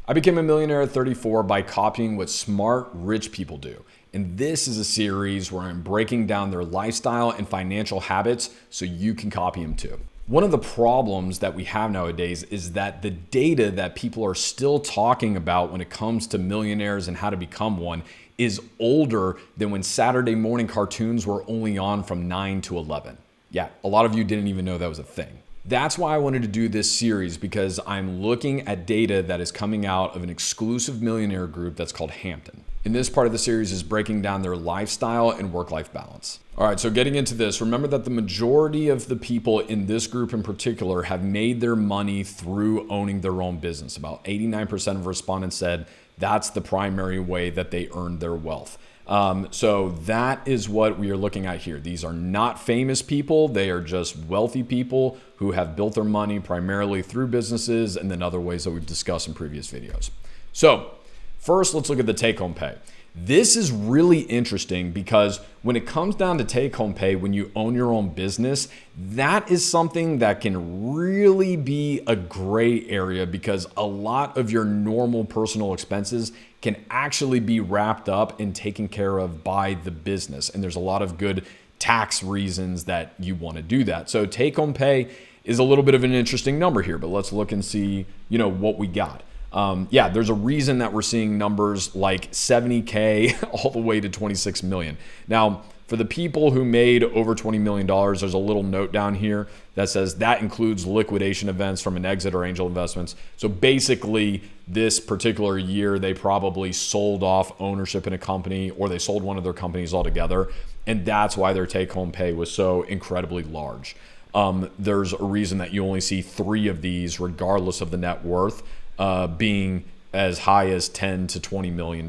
I became a millionaire at 34 by copying what smart, rich people do. And this is a series where I'm breaking down their lifestyle and financial habits so you can copy them too. One of the problems that we have nowadays is that the data that people are still talking about when it comes to millionaires and how to become one is older than when Saturday morning cartoons were only on from 9 to 11. Yeah, a lot of you didn't even know that was a thing. That's why I wanted to do this series, because I'm looking at data that is coming out of an exclusive millionaire group that's called Hampton. And this part of the series is breaking down their lifestyle and work-life balance. All right, so getting into this, remember that the majority of the people in this group in particular have made their money through owning their own business. About 89% of respondents said that's the primary way that they earned their wealth. So that is what we are looking at here. These are not famous people. They are just wealthy people who have built their money primarily through businesses and then other ways that we've discussed in previous videos. So first, let's look at the take-home pay. This is really interesting because when it comes down to take-home pay, when you own your own business, that is something that can really be a gray area because a lot of your normal personal expenses can actually be wrapped up and taken care of by the business. And there's a lot of good tax reasons that you want to do that. So take-home pay is a little bit of an interesting number here, but let's look and see, what we got. Yeah, there's a reason that we're seeing numbers like 70K all the way to 26 million. Now, for the people who made over $20 million, there's a little note down here that says that includes liquidation events from an exit or angel investments. So basically, this particular year, they probably sold off ownership in a company or they sold one of their companies altogether. And that's why their take-home pay was so incredibly large. There's a reason that you only see 3 of these, regardless of the net worth, being as high as $10 to $20 million.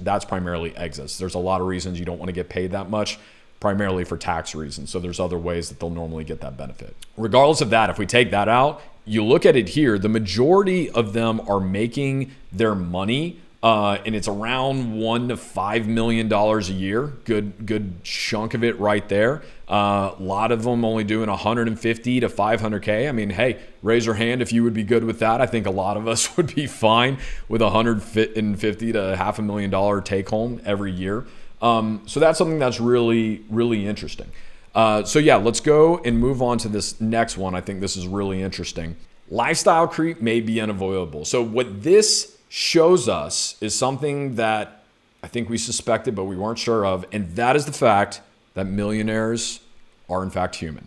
That's primarily exits. There's a lot of reasons you don't want to get paid that much, primarily for tax reasons. So there's other ways that they'll normally get that benefit. Regardless of that, if we take that out, you look at it here, the majority of them are making their money and it's around $1 to $5 million a year. Good chunk of it right there. A lot of them only doing 150 to 500K. I mean, hey, raise your hand if you would be good with that. I think a lot of us would be fine with 150 to $500,000 take home every year. So that's something that's really, really interesting. So yeah, let's go and move on to this next one. I think this is really interesting. Lifestyle creep may be unavoidable. So what this shows us is something that I think we suspected, but we weren't sure of. And that is the fact that millionaires are in fact human.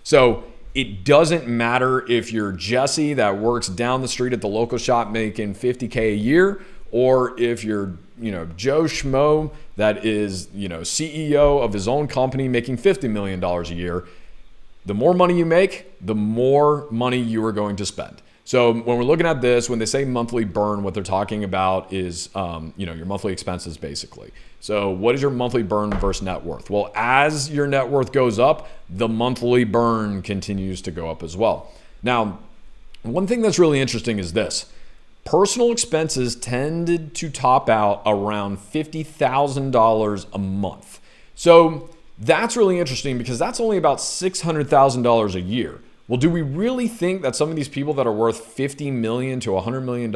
So it doesn't matter if you're Jesse that works down the street at the local shop making 50K a year, or if you're, Joe Schmo that is, CEO of his own company making $50 million a year. The more money you make, the more money you are going to spend. So when we're looking at this, when they say monthly burn, what they're talking about is, your monthly expenses basically. So what is your monthly burn versus net worth? Well, as your net worth goes up, the monthly burn continues to go up as well. Now, one thing that's really interesting is this. Personal expenses tended to top out around $50,000 a month. So that's really interesting because that's only about $600,000 a year. Well, do we really think that some of these people that are worth $50 million to $100 million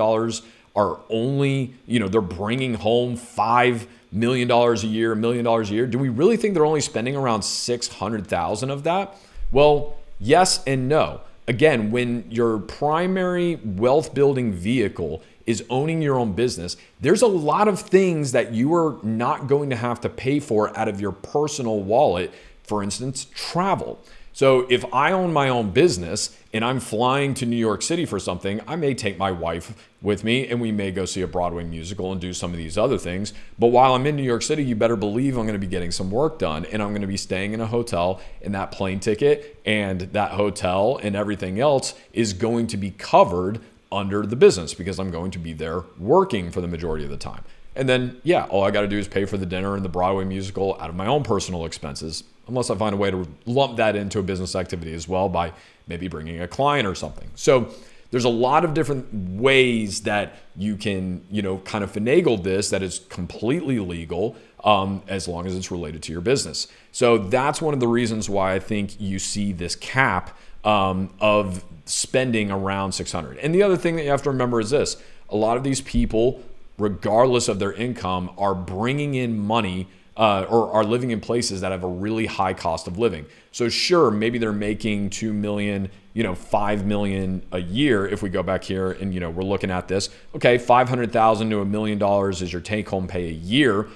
are only, they're bringing home $5 million a year, $1 million a year? Do we really think they're only spending around $600,000 of that? Well, yes and no. Again, when your primary wealth building vehicle is owning your own business, there's a lot of things that you are not going to have to pay for out of your personal wallet. For instance, travel. So if I own my own business and I'm flying to New York City for something, I may take my wife with me and we may go see a Broadway musical and do some of these other things. But while I'm in New York City, you better believe I'm going to be getting some work done and I'm going to be staying in a hotel, and that plane ticket and that hotel and everything else is going to be covered under the business because I'm going to be there working for the majority of the time. And then, yeah, all I got to do is pay for the dinner and the Broadway musical out of my own personal expenses, unless I find a way to lump that into a business activity as well by maybe bringing a client or something. So there's a lot of different ways that you can, kind of finagle this that is completely legal as long as it's related to your business. So that's one of the reasons why I think you see this cap of spending around 600. And the other thing that you have to remember is this. a lot of these people, regardless of their income, are bringing in money or are living in places that have a really high cost of living. So sure, maybe they're making 2 million, 5 million a year. If we go back here and, we're looking at this, okay, 500,000 to $1 million is your take home pay a year.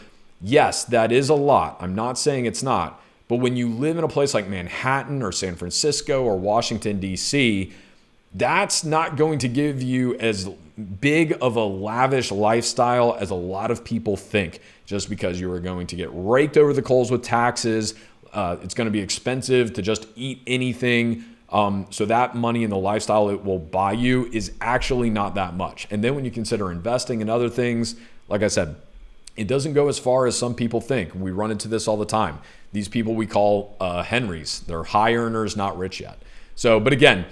Yes, that is a lot. I'm not saying it's not. But when you live in a place like Manhattan or San Francisco or Washington, D.C., that's not going to give you as big of a lavish lifestyle as a lot of people think, just because you are going to get raked over the coals with taxes. It's going to be expensive to just eat anything. So that money and the lifestyle it will buy you is actually not that much. And then when you consider investing in other things, like I said, it doesn't go as far as some people think. We run into this all the time. These people we call Henrys. They're high earners, not rich yet. So, but again,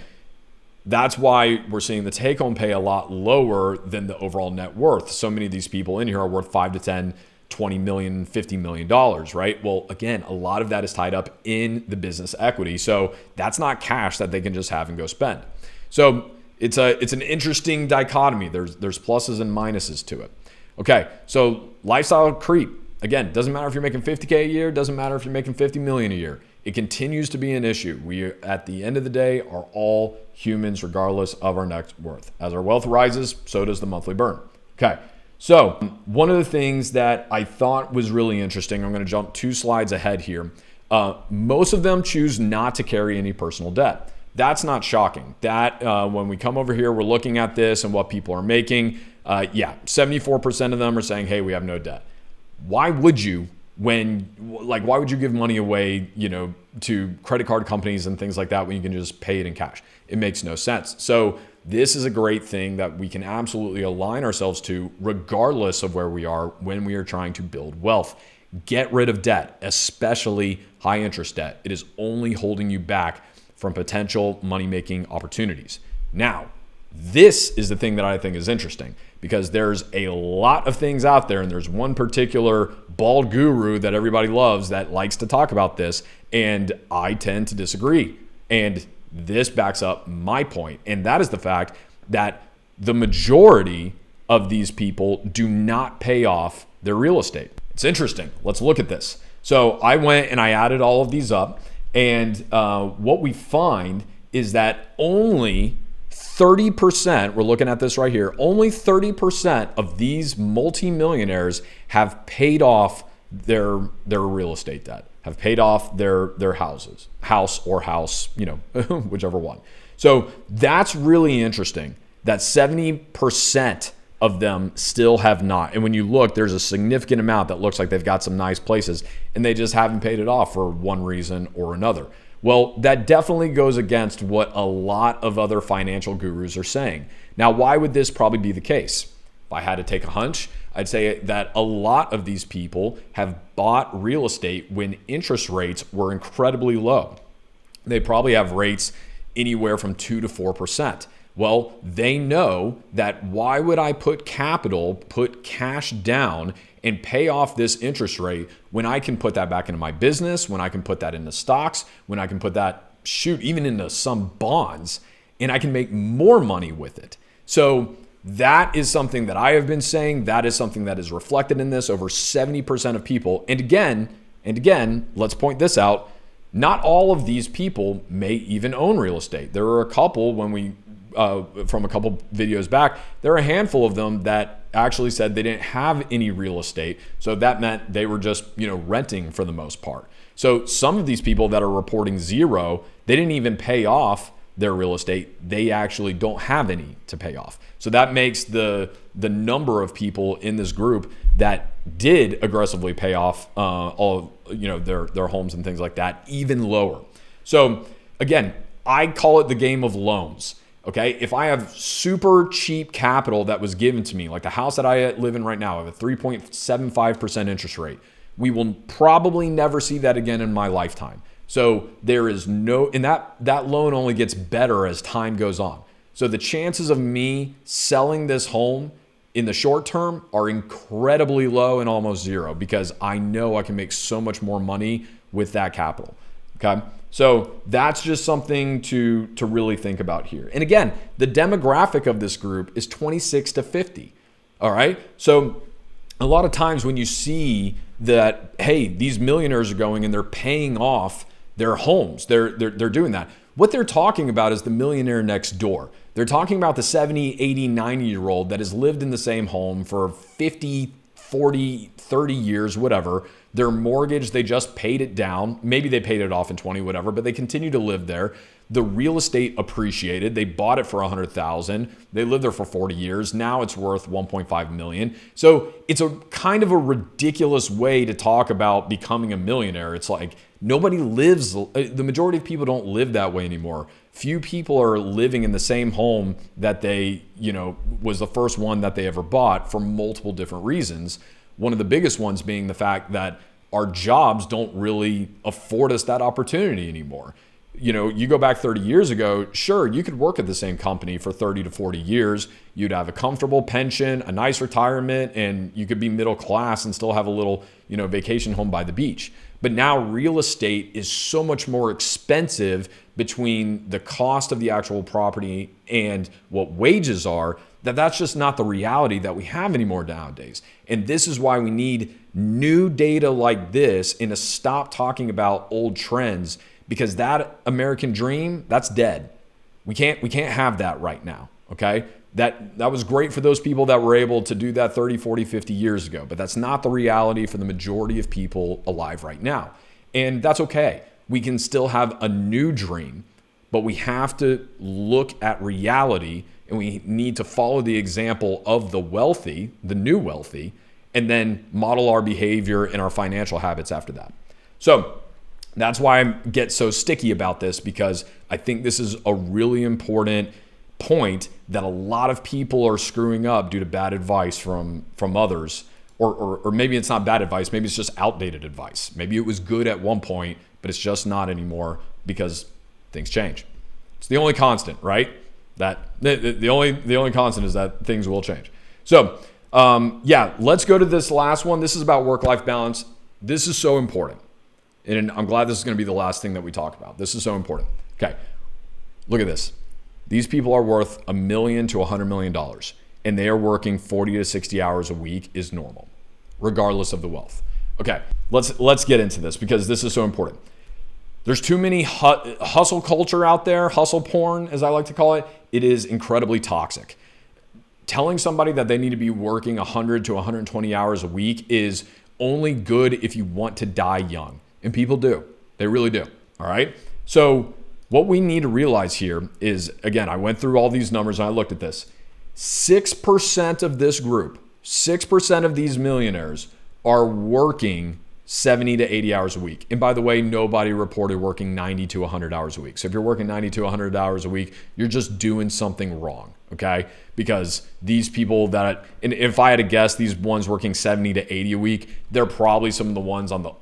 that's why we're seeing the take-home pay a lot lower than the overall net worth. So many of these people in here are worth 5 to 10, 20 million, $50 million, right? Well, again, a lot of that is tied up in the business equity. So that's not cash that they can just have and go spend. So it's an interesting dichotomy. There's pluses and minuses to it. Okay, so lifestyle creep. Again, doesn't matter if you're making 50K a year, doesn't matter if you're making 50 million a year. It continues to be an issue. We, at the end of the day, are all humans regardless of our net worth. As our wealth rises, so does the monthly burn. Okay, so one of the things that I thought was really interesting, I'm going to jump 2 slides ahead here. Most of them choose not to carry any personal debt. That's not shocking. That when we come over here, we're looking at this and what people are making. 74% of them are saying, hey, we have no debt. Why would you? Why would you give money away, to credit card companies and things like that when you can just pay it in cash? It makes no sense. So this is a great thing that we can absolutely align ourselves to regardless of where we are when we are trying to build wealth. Get rid of debt, especially high interest debt. It is only holding you back from potential money-making opportunities. Now, this is the thing that I think is interesting, because there's a lot of things out there, and there's one particular bald guru that everybody loves that likes to talk about this, and I tend to disagree. And this backs up my point, and that is the fact that the majority of these people do not pay off their real estate. It's interesting. Let's look at this. So I went and I added all of these up, and what we find is that only 30%, we're looking at this right here, only 30% of these multimillionaires have paid off their real estate debt, have paid off their house, whichever one. So that's really interesting that 70% of them still have not. And when you look, there's a significant amount that looks like they've got some nice places and they just haven't paid it off for one reason or another. Well, that definitely goes against what a lot of other financial gurus are saying. Now, why would this probably be the case? If I had to take a hunch, I'd say that a lot of these people have bought real estate when interest rates were incredibly low. They probably have rates anywhere from 2 to 4%. Well, they know that why would I put cash down and pay off this interest rate when I can put that back into my business, when I can put that into stocks, when I can put that, even into some bonds, and I can make more money with it. So that is something that I have been saying. That is something that is reflected in this. Over 70% of people, and again, let's point this out, not all of these people may even own real estate. There are a couple, from a couple videos back, there are a handful of them that actually said they didn't have any real estate. So that meant they were just, renting for the most part. So some of these people that are reporting zero, they didn't even pay off their real estate. They actually don't have any to pay off. So that makes the number of people in this group that did aggressively pay off all their homes and things like that even lower. So again, I call it the game of loans. Okay, if I have super cheap capital that was given to me, like the house that I live in right now, I have a 3.75% interest rate. We will probably never see that again in my lifetime. So there is and that loan only gets better as time goes on. So the chances of me selling this home in the short term are incredibly low and almost zero, because I know I can make so much more money with that capital. Okay. So that's just something to really think about here. And again, the demographic of this group is 26 to 50. All right. So a lot of times when you see that, hey, these millionaires are going and they're paying off their homes, they're doing that. What they're talking about is the millionaire next door. They're talking about the 70, 80, 90-year-old that has lived in the same home for 50, 40, 30 years, whatever. Their mortgage, they just paid it down. Maybe they paid it off in 20, whatever, but they continue to live there. The real estate appreciated. They bought it for $100,000. They lived there for 40 years. Now it's worth $1.5 million. So it's a kind of a ridiculous way to talk about becoming a millionaire. It's like nobody lives, the majority of people don't live that way anymore. Few people are living in the same home that they, was the first one that they ever bought for multiple different reasons. One of the biggest ones being the fact that our jobs don't really afford us that opportunity anymore. You go back 30 years ago, sure, you could work at the same company for 30 to 40 years. You'd have a comfortable pension, a nice retirement, and you could be middle class and still have a little, vacation home by the beach. But now real estate is so much more expensive between the cost of the actual property and what wages are, that's just not the reality that we have anymore nowadays. And this is why we need new data like this and to stop talking about old trends, because that American dream, that's dead. We can't have that right now, okay? That was great for those people that were able to do that 30, 40, 50 years ago, but that's not the reality for the majority of people alive right now. And that's okay. We can still have a new dream, but we have to look at reality, and we need to follow the example of the wealthy, the new wealthy, and then model our behavior and our financial habits after that. So that's why I get so sticky about this, because I think this is a really important point that a lot of people are screwing up due to bad advice from others, or maybe it's not bad advice, maybe it's just outdated advice. Maybe it was good at one point, but it's just not anymore because things change. It's the only constant, right? That the only constant is that things will change. So let's go to this last one. This is about work-life balance. This is so important. And I'm glad this is going to be the last thing that we talk about. This is so important. Okay, look at this. These people are worth $1 million to $100 million, and they are working 40 to 60 hours a week is normal, regardless of the wealth. Okay, let's get into this because this is so important. There's too many hustle culture out there, hustle porn, as I like to call it. It is incredibly toxic. Telling somebody that they need to be working 100 to 120 hours a week is only good if you want to die young. And people do. They really do. All right. So what we need to realize here is, again, I went through all these numbers and I looked at this. 6% of this group, 6% of these millionaires are working 70 to 80 hours a week. And by the way, nobody reported working 90 to 100 hours a week. So if you're working 90 to 100 hours a week, you're just doing something wrong, okay? Because these people that, and if I had to guess, these ones working 70 to 80 a week, they're probably some of the ones on the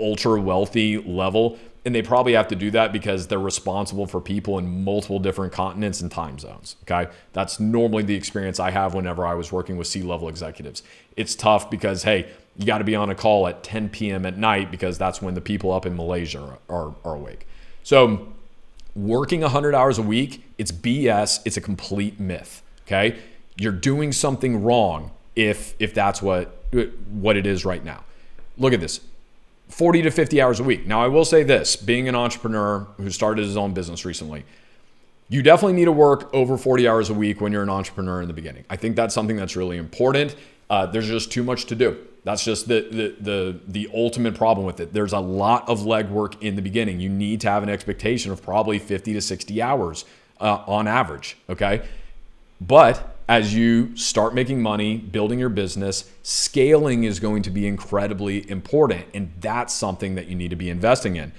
ultra wealthy level. And they probably have to do that because they're responsible for people in multiple different continents and time zones, okay? That's normally the experience I have whenever I was working with C-level executives. It's tough because, hey, you got to be on a call at 10 p.m. at night because that's when the people up in Malaysia are awake. So working 100 hours a week, it's BS. It's a complete myth, okay? You're doing something wrong if that's what it is right now. Look at this. 40 to 50 hours a week. Now, I will say this, being an entrepreneur who started his own business recently, you definitely need to work over 40 hours a week when you're an entrepreneur in the beginning. I think that's something that's really important. There's just too much to do. That's just the ultimate problem with it. There's a lot of legwork in the beginning. You need to have an expectation of probably 50 to 60 hours on average, okay? But as you start making money, building your business, scaling is going to be incredibly important, and that's something that you need to be investing in.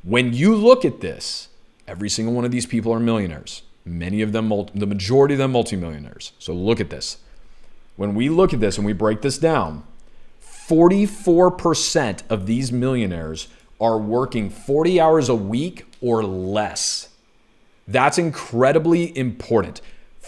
When you look at this, every single one of these people are millionaires. Many of them, the majority of them, multimillionaires. So look at this. When we look at this and we break this down, 44% of these millionaires are working 40 hours a week or less. That's incredibly important.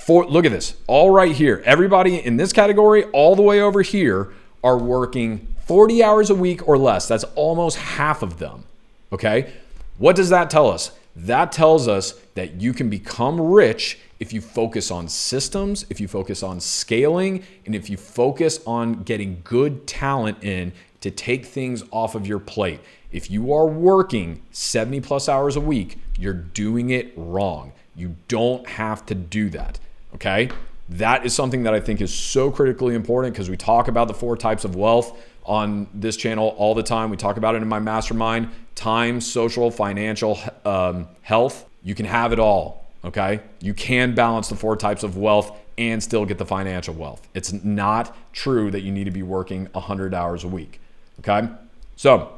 Look at this, all right here. Everybody in this category, all the way over here, are working 40 hours a week or less. That's almost half of them, okay? What does that tell us? That tells us that you can become rich if you focus on systems, if you focus on scaling, and if you focus on getting good talent in to take things off of your plate. If you are working 70 plus hours a week, you're doing it wrong. You don't have to do that, okay? That is something that I think is so critically important because we talk about the 4 types of wealth on this channel all the time. We talk about it in my mastermind: time, social, financial, health. You can have it all, okay? You can balance the 4 types of wealth and still get the financial wealth. It's not true that you need to be working 100 hours a week, okay? So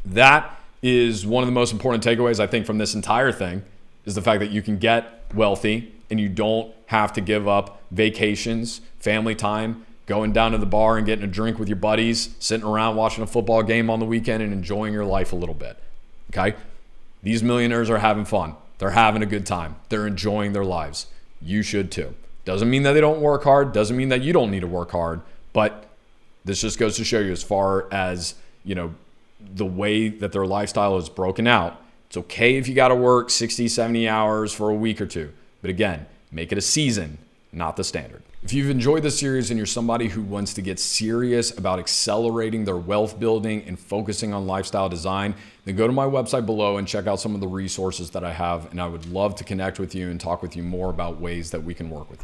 that is one of the most important takeaways, I think, from this entire thing, is the fact that you can get wealthy and you don't have to give up vacations, family time, going down to the bar and getting a drink with your buddies, sitting around watching a football game on the weekend and enjoying your life a little bit, okay? These millionaires are having fun. They're having a good time. They're enjoying their lives. You should too. Doesn't mean that they don't work hard. Doesn't mean that you don't need to work hard. But this just goes to show you, as far as, the way that their lifestyle is broken out, it's okay if you got to work 60, 70 hours for a week or two. But again, make it a season, not the standard. If you've enjoyed this series and you're somebody who wants to get serious about accelerating their wealth building and focusing on lifestyle design, then go to my website below and check out some of the resources that I have. And I would love to connect with you and talk with you more about ways that we can work with you.